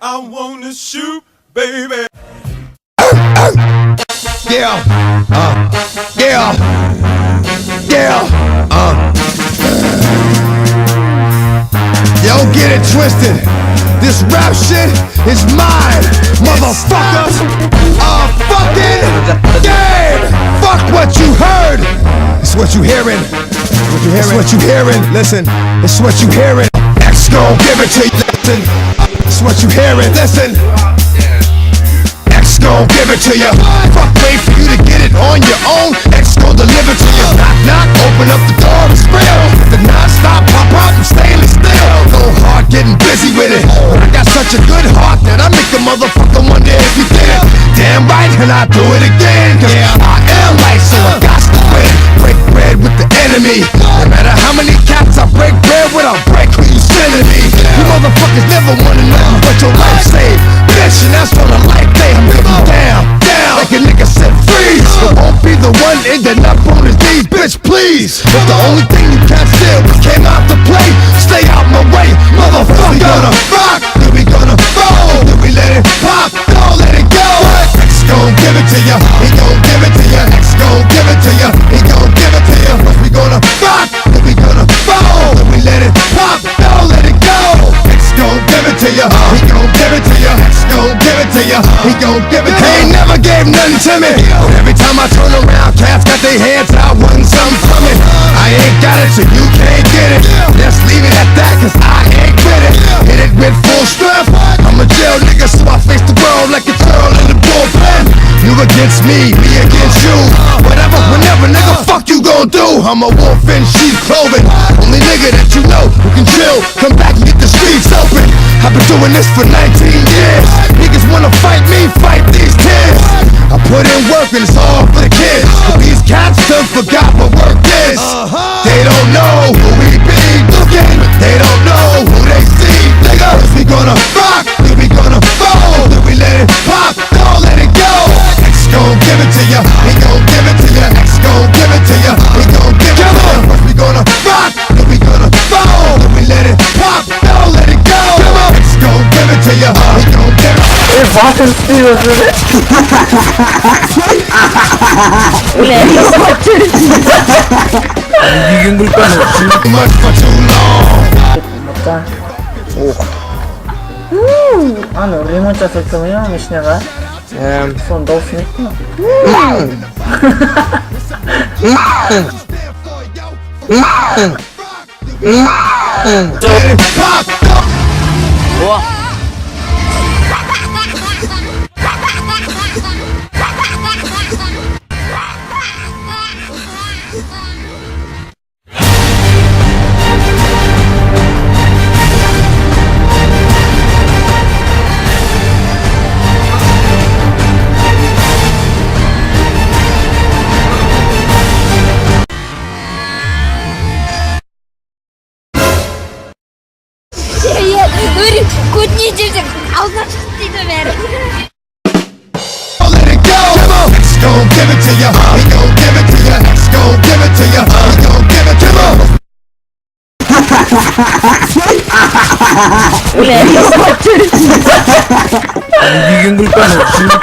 I wanna shoot, baby. Yeah, yeah, yeah, Yo, get it twisted. This rap shit is mine, motherfucker. Fucking game. Fuck what you heard. It's what you hearing. It's what you hearing. Listen, it's what you hearing. X gon' give it to you. Listen, it's what you hearing. Listen. X gon' give it to you. Fuck, wait for you to get it on your own. X gon' deliver to you. Knock, knock, open up the door, it's real. The non-stop pop out and stainless steel. Go hard, getting busy with it. But I got such a good heart that I make a motherfucker wonder if you did it. Damn right, and I do it again. Cause I am light, so I got to win. Break bread with the enemy. No matter how many cats I break bread with, I'll break who you sending me. You motherfuckers never wanna know what your life saved. Bitch, and that's on a life day. I'm getting down, down, like a nigga said freeze. It won't be the one ending up on his knees, bitch, please. But the only thing you can't steal came out to play. Stay out my way, motherfucker. We gonna rock, then we gonna roll, then we let it pop, don't let it go. X gon' give it to ya, he gon' give it to ya. X gon' give it to ya, he gon' give it to ya. First we gonna rock, then we gonna roll, then we let it pop, don't let it go. X gon' give it to ya, he gon' give it to ya. X gon' give it to ya, he gon' give it to ya. He ain't never gave nothing to me, but every time I turn around, cats got their hands out, wanting something from it. I ain't got it, so you can't get it. Let's leave it at that, cause I ain't with it. Hit it with full strength. I'm a jail nigga, so I face the world like a girl in the bullpen. You against me against you. Whatever, whenever, nigga, fuck you gon' do. I'm a wolf in sheep's clothing. Only nigga that you know who can chill. Come back and get the streets open. I've been doing this for 19 years. Niggas wanna fight me, fight these kids. I put in work and it's all for the kids. But these cats done forgot what work is. They don't know who we be looking. They don't know who they see. Nigga, we gonna rock, then we gonna roll, then we let it pop, don't let it go. X gon' give it to ya, he gon' give it to ya. X gon' give it to ya, he gon' give it to ya. First we gonna rock, then we gonna roll, then we let it pop, don't let it go. X gon' give it to ya, he gon' give it to ya. Much for too long. Ano, remote açıklamıyor mu işine var? Son dolsun etmiyor. Говорит, кутнитесь, а он значит, ты доверяешь. Let it go. X gon' give it to ya, he gon' give it to ya. X gon' give it to ya, he gon' give it to ya. Ulan,